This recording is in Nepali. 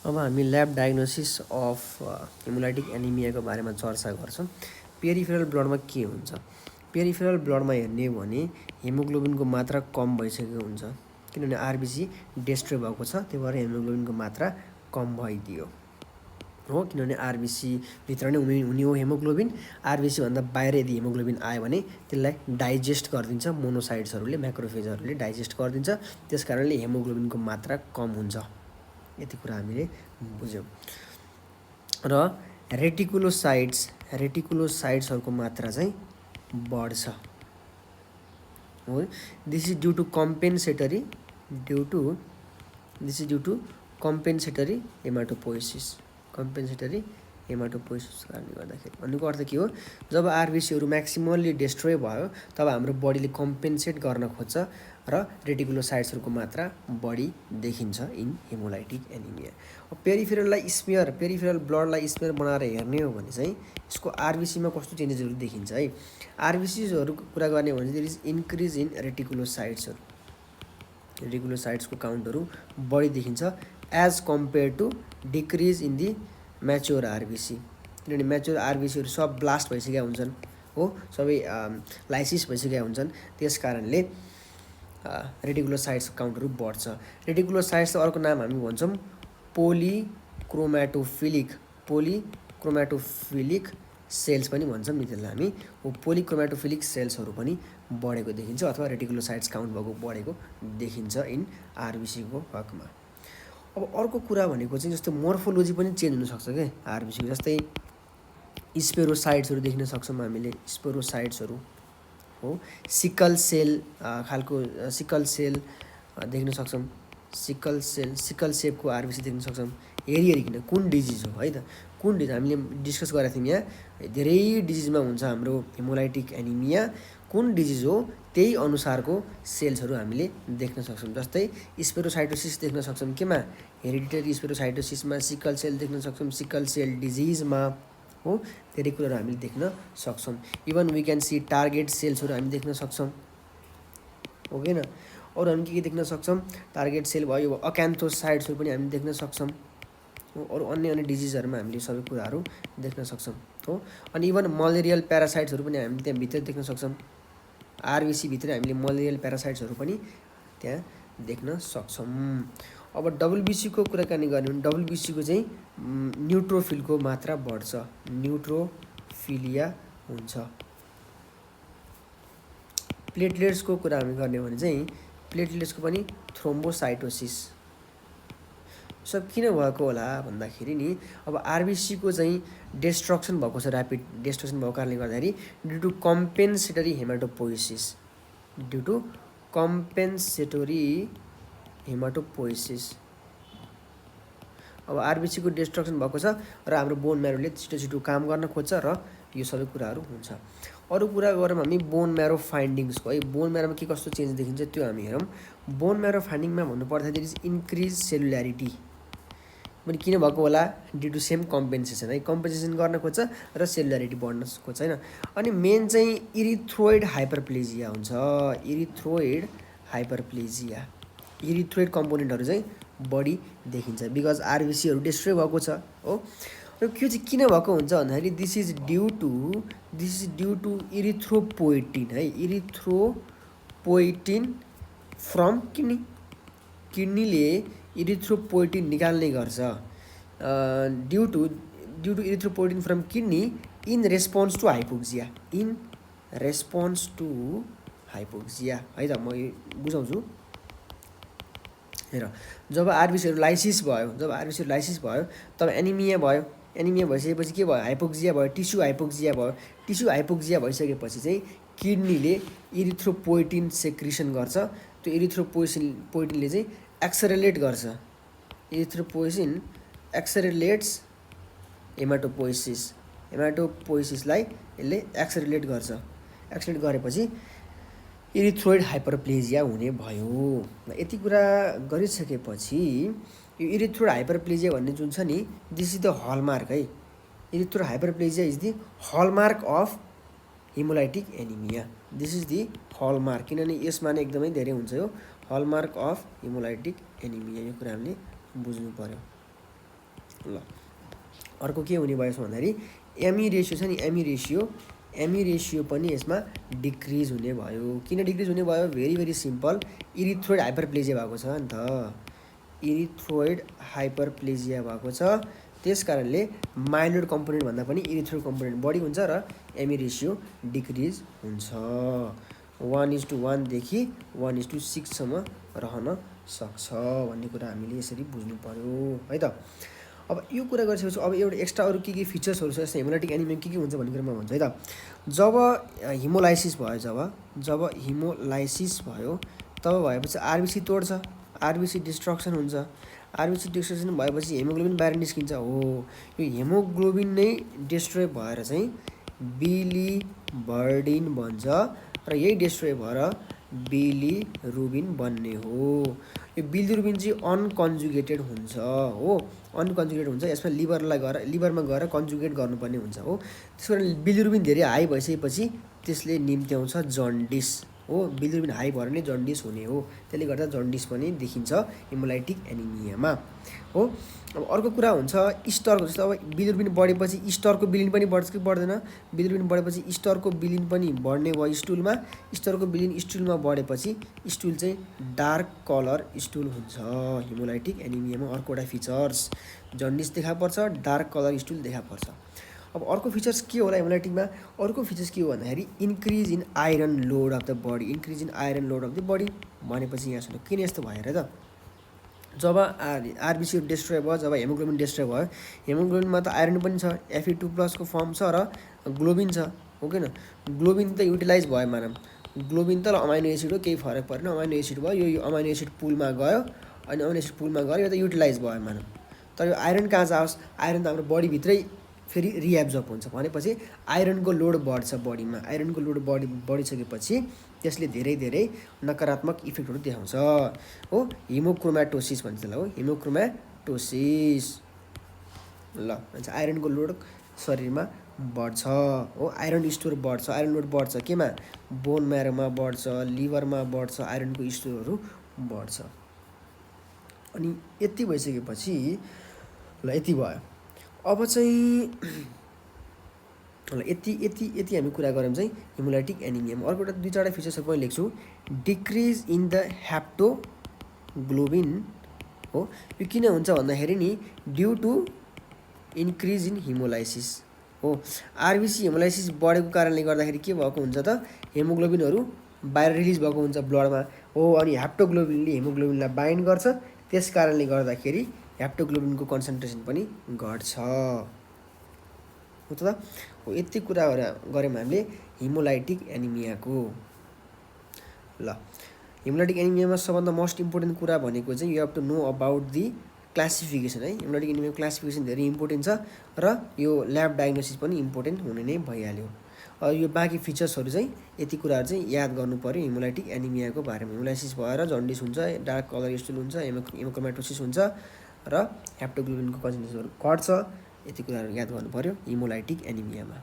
अब हामी ल्याब डायग्नोसिस अफ हेमोलाइटिक एनिमियाको बारेमा चर्चा गर्छौँ। पेरिफेरल ब्लडमा के हुन्छ? पेरिफेरल ब्लडमा हेर्ने हो भने हेमोग्लोबिनको मात्रा कम भइसकेको हुन्छ, किनभने आरबिसी डेस्ट्रोय भएको छ, त्यही भएर हेमोग्लोबिनको मात्रा कम भइदियो हो। किनभने आरबिसीभित्र नै हुने हो हेमोग्लोबिन। आरबिसीभन्दा बाहिर यदि हेमोग्लोबिन आयो भने त्यसलाई डाइजेस्ट गरिदिन्छ, मोनोसाइट्सहरूले, म्याक्रोफेजहरूले डाइजेस्ट गरिदिन्छ। त्यस कारणले हेमोग्लोबिनको मात्रा कम हुन्छ। यति कुरा हामीले बुझ्यौँ। र रेटिकुलोसाइट्सहरूको मात्रा चाहिँ बढ्छ हो। This is due to कम्पेन्सेटरी haematopoiesis कारणले गर्दाखेरि। भन्नुको अर्थ के हो? जब आरबिसीहरू म्याक्सिमल्ली डेस्ट्रोय भयो तब हाम्रो बडीले कम्पेन्सेट गर्न खोज्छ र रेटिकुलोसाइट्सहरूको मात्रा बढी देखिन्छ इन हेमोलाइटिक एनिमिया। पेरिफेरल ब्लडलाई स्मेयर बनाएर हेर्ने हो भने चाहिँ यसको आरबिसीमा कस्तो चेन्जेसहरू देखिन्छ है। आरबिसीहरूको कुरा गर्ने हो भने देयर इज इन्क्रिज इन रेटिकुलोसाइट्सको काउन्टहरू बढी देखिन्छ as compared to decrease in the mature RBC. किनभने म्याच्योर आरबिसीहरू सब ब्लास्ट भइसकेका हुन्छन् हो, सबै लाइसिस भइसकेका हुन्छन्। त्यस कारणले रेटिकुलोसाइट्सको काउन्टहरू बढ्छ। रेटिकुलोसाइट्सको अर्को नाम हामी भन्छौँ पोलिक्रोम्याटोफिलिक सेल्स पनि भन्छौँ नि त्यसलाई हामी। पोलिक्रोम्याटोफिलिक सेल्सहरू पनि बढेको देखिन्छ अथवा रेटिकुलोसाइट्स काउन्ट भएको बढेको देखिन्छ इन आरबिसीको हकमा। अब अर्को कुरा भनेको चाहिँ जस्तो मोर्फोलोजी पनि चेन्ज हुनसक्छ क्या आरबिसीको। जस्तै स्पेरोसाइट्सहरू देख्न सक्छौँ हामीले, स्पेरोसाइट्सहरू हो। सिकल सेल देख्न सक्छौँ, सिकल सेपको आरबिसी देख्न सक्छौँ। हेरिकन कुन डिजिज हो है त, कुन डिजिज हामीले डिस्कस गरेको थियौँ यहाँ। धेरै डिजिजमा हुन्छ हाम्रो हेमोलाइटिक एनिमिया, कुन डिजिज हो त्यही अनुसारको सेल्सहरू हामीले देख्न सक्छौँ। जस्तै स्पेरोसाइटोसिस देख्न सक्छौँ केमा? हेरिडिटरी स्पेरोसाइटोसिसमा। सिकल सेल देख्न सक्छौँ सिकल सेल डिजिजमा हो। धेरै कुराहरू हामीले देख्न सक्छौँ। Even we can see target सेल्सहरू हामी देख्न सक्छौँ हो कि न। अरू हामी के देख्न सक्छौँ? टार्गेट सेल भयो, अक्यान्थोसाइट्सहरू पनि हामी देख्न सक्छौँ हो। अरू अन्य डिजिजहरूमा हामीले सबै कुराहरू देख्न सक्छौँ हो। अनि इभन मलेरियल प्यारासाइट्सहरू पनि हामीले त्यहाँभित्र देख्न सक्छौँ। आरबिसीभित्र हामीले मलेरियल प्यारासाइट्सहरू पनि त्यहाँ देख्न सक्छौँ। अब डब्लुबिसीको कुराकानी गर्ने भने डब्लुबिसीको चाहिँ न्युट्रोफिलको मात्रा बढ्छ, न्युट्रोफिलिया हुन्छ। प्लेटलेट्सको कुरा हामी गर्ने भने चाहिँ प्लेटलेट्सको पनि थ्रोम्बोसाइटोसिस सब किन भएको होला भन्दाखेरि नि, अब आरबिसीको चाहिँ डेस्ट्रक्सन भएको छ, ऱ्यापिड डेस्ट्रक्सन भएको कारणले गर्दाखेरि ड्यु टु कम्पेन्सेटरी हेमाटोपोइसिस। अब आरबिसीको डेस्ट्रक्सन भएको छ र हाम्रो बोन म्यारोले छिटो काम गर्न खोज्छ र यो सबै कुराहरू हुन्छ। अरू कुरा गरौँ हामी बोन म्यारो फाइन्डिङ्सको है। बोन म्यारोमा के कस्तो चेन्ज देखिन्छ त्यो हामी हेरौँ। बोन म्यारो फाइन्डिङमा भन्नुपर्दाखेरि इन्क्रिज सेलुल्यारिटी पनि किन भएको होला? ड्यु टु सेम कम्पेन्सेसन है। कम्पेन्सेसन गर्न खोज्छ र सेलुल्यारिटी बढ्न खोज्छ होइन। अनि मेन चाहिँ इरिथ्रोइड हाइपरप्लेजिया हुन्छ। इरिथ्रोइड कम्पोनेन्टहरू चाहिँ बढी देखिन्छ बिकज आरबिसीहरू डेस्ट्रोय भएको छ हो। र त्यो चाहिँ किन भएको हुन्छ भन्दाखेरि this is due to erythropoietin है। इरिथ्रोपोइटिन फ्रम किडनीले इरिथ्रोपोइटिन निकाल्ने गर्छ due to erythropoietin from kidney in response to hypoxia है त। म बुझाउँछु हेर। जब आरबिसीहरू लाइसिस भयो तब एनिमिया भयो। एनिमिया भइसकेपछि के भयो? हाइपोक्सिया भयो, टिस्यु हाइपोक्सिया भयो। टिस्यु हाइपोक्सिया भइसकेपछि चाहिँ किडनीले इरिथ्रोपोइटिन सेक्रिसन गर्छ। त्यो इरिथ्रोपोइटिनले चाहिँ एक्सेलरेट गर्छ। इरिथ्रोपोइसिन एक्सेलरेट्स हेमाटोपोइसिसलाई यसले एक्सेलरेट गर्छ। एक्सेलरेट गरेपछि इरिथ्रोइड हाइपरप्लेजिया हुने भयो। यति कुरा गरिसकेपछि यो इरिथ्रोइड हाइपरप्लेजिया भन्ने जुन छ नि, दिस इज द हलमार्क है। Erythroid hyperplasia is the hallmark of haemolytic anaemia. This is the hallmark, किनभने यसमा नै एकदमै धेरै हुन्छ यो हलमार्क अफ हेमोलाइटिक एनिमिया। यो कुरा हामीले बुझ्नु पर्यो। ल अर्को के हुने भयो भन्दाखेरि एमई रेसियो छ नि, एमई रेसियो पनि यसमा डिक्रिज हुने भयो। किन डिक्रिज हुने भयो? भेरी भेरी सिम्पल, इरिथ्रोइड हाइपरप्लेजिया भएको छ नि त, इरिथ्रोइड हाइपरप्लेजिया भएको छ, त्यस कारणले माइलोइड कम्पोनेन्ट भन्दा पनि इरिथ्रोइड कम्पोनेन्ट बढी हुन्छ र एमई रेसियो डिक्रिज हुन्छ। 1:1 देखि 1:6सम्म रहन सक्छ भन्ने कुरा हामीले यसरी बुझ्नु पर्यो है त। अब यो कुरा गरिसकेपछि अब एउटा एक्स्ट्रा अरू के फिचर्सहरू छ यस्तो हेमोलाइटिक एनिमिया के हुन्छ भन्ने कुरा म भन्छु है त। जब हिमोलाइसिस भयो, जब हिमोलाइसिस भयो तब भएपछि आरबिसी तोड्छ, आरबिसी डिस्ट्रक्सन हुन्छ, आरबिसी डिस्ट्रक्सन भएपछि हेमोग्लोबिन बाहिर निस्किन्छ। हो, यो हेमोग्लोबिन नै डिस्ट्रोय भएर चाहिँ बिलिभर्डिन बन्छ र यही डिस्ट्रोय भएर बिलिरुबिन बन्ने हो। यो बिलिरुबिन चाहिँ अनकन्जुगेटेड हुन्छ हो, अनकन्जुगेटेड हुन्छ। यसमा लिभरमा गएर कन्जुगेट गर्नुपर्ने हुन्छ हो। त्यस कारण बिलिरुबिन धेरै हाई भइसकेपछि त्यसले निम्त्याउँछ जन्डिस हो। बिलिरुबिन हाई भएर नै जन्डिस हुने हो, त्यसले गर्दा जन्डिस पनि देखिन्छ हेमोलाइटिक एनिमियामा हो। अब अर्को कुरा हुन्छ स्टरको, जस्तो अब बिलिरुबिन बढेपछि स्टरको बिलिन पनि बढ्छ कि बढ्दैन? बिलिरुबिन बढेपछि स्टरको बिलिन पनि बढ्ने भयो स्टुलमा। स्टरको बिलिन स्टुलमा बढेपछि स्टुल चाहिँ डार्क कलर स्टुल हुन्छ हेमोलाइटिक एनिमियामा। अर्को एउटा फिचर्स जन्डिस देखा पर्छ, डार्क कलर स्टुल देखा पर्छ। अब अर्को फिचर्स के होला हेमोलाइटिकमा? अर्को फिचर्स के हो भन्दाखेरि increase in iron load of the body, increase in iron load of the body भनेपछि यहाँ सुन्नु किन यस्तो भयो र त? जब आरबिसी डिस्ट्रोय भयो, जब हेमोग्लोबिन डिस्ट्रोय भयो, हेमोग्लोबिनमा त आइरन पनि छ, Fe2+ को फर्म छ र ग्लोबिन छ हो किन? ग्लोबिन त युटिलाइज भयो मानौँ, ग्लोबिन त अमाइनो एसिड हो, केही फरक परेन, अमाइनो एसिड भयो, यो अमाइनो एसिड पुलमा गयो अनि अमाइनो एसिड पुलमा गयो, यो त युटिलाइज भयो मानौँ। तर यो आइरन कहाँ जाओस्? आइरन त हाम्रो बडीभित्रै फेरि रिएब्जर्ब हुन्छ भनेपछि आइरनको लोड बढ्छ बडीमा। आइरनको लोड बढिसकेपछि त्यसले धेरै धेरै नकारात्मक इफेक्टहरू देखाउँछ हो। हिमोक्रोमाटोसिस भन्छ त्यसलाई हो, हिमोक्रोमाटोसिस। ल भन्छ आइरनको लोड शरीरमा बढ्छ हो, आइरन स्टोर बढ्छ, आइरन लोड बढ्छ केमा? बोन म्यारोमा बढ्छ, लिभरमा बढ्छ, आइरनको स्टोरहरू बढ्छ। अनि यति भइसकेपछि ल यति भयो। अब चाहिँ ल यति हामी कुरा गऱ्यौँ चाहिँ हेमोलाइटिक एनिमियामा। अर्को एउटा 2-4 फिचर्सहरू पनि लेख्छु। डिक्रिज इन द हेप्टोग्लोबिन हो, यो किन हुन्छ भन्दाखेरि नि due to increase in hemolysis हो। आरबिसी हेमोलाइसिस बढेको कारणले गर्दाखेरि के भएको हुन्छ त? हेमोग्लोबिनहरू बाहिर रिलिज भएको हुन्छ ब्लडमा हो, अनि हेप्टोग्लोबिनले हेमोग्लोबिनलाई बाइन्ड गर्छ, त्यस कारणले गर्दाखेरि हेप्टोग्लोबिनको कन्सन्ट्रेसन पनि घट्छ हो त। हो यति कुरा गऱ्यौँ हामीले हेमोलाइटिक एनिमियाको। ल हेमोलाइटिक एनिमियामा सबभन्दा मोस्ट इम्पोर्टेन्ट कुरा भनेको चाहिँ you have to know about the classification है। हेमोलाइटिक एनिमियाको क्लासिफिकेसन धेरै इम्पोर्टेन्ट छ र यो ल्याब डायग्नोसिस पनि इम्पोर्टेन्ट हुने नै भइहाल्यो। यो बाँकी फिचर्सहरू चाहिँ यति कुराहरू चाहिँ याद गर्नु पऱ्यो हेमोलाइटिक एनिमियाको बारेमा। हेमोलाइसिस भएर जन्डिस हुन्छ, डार्क कलर स्टुल हुन्छ, हेमोक्रोमाटोसिस हुन्छ र हेप्टोग्लोबिनको कन्सन्ट्रेसनहरू घट्छ, यति कुराहरू याद गर्नु पऱ्यो हेमोलाइटिक एनिमियामा।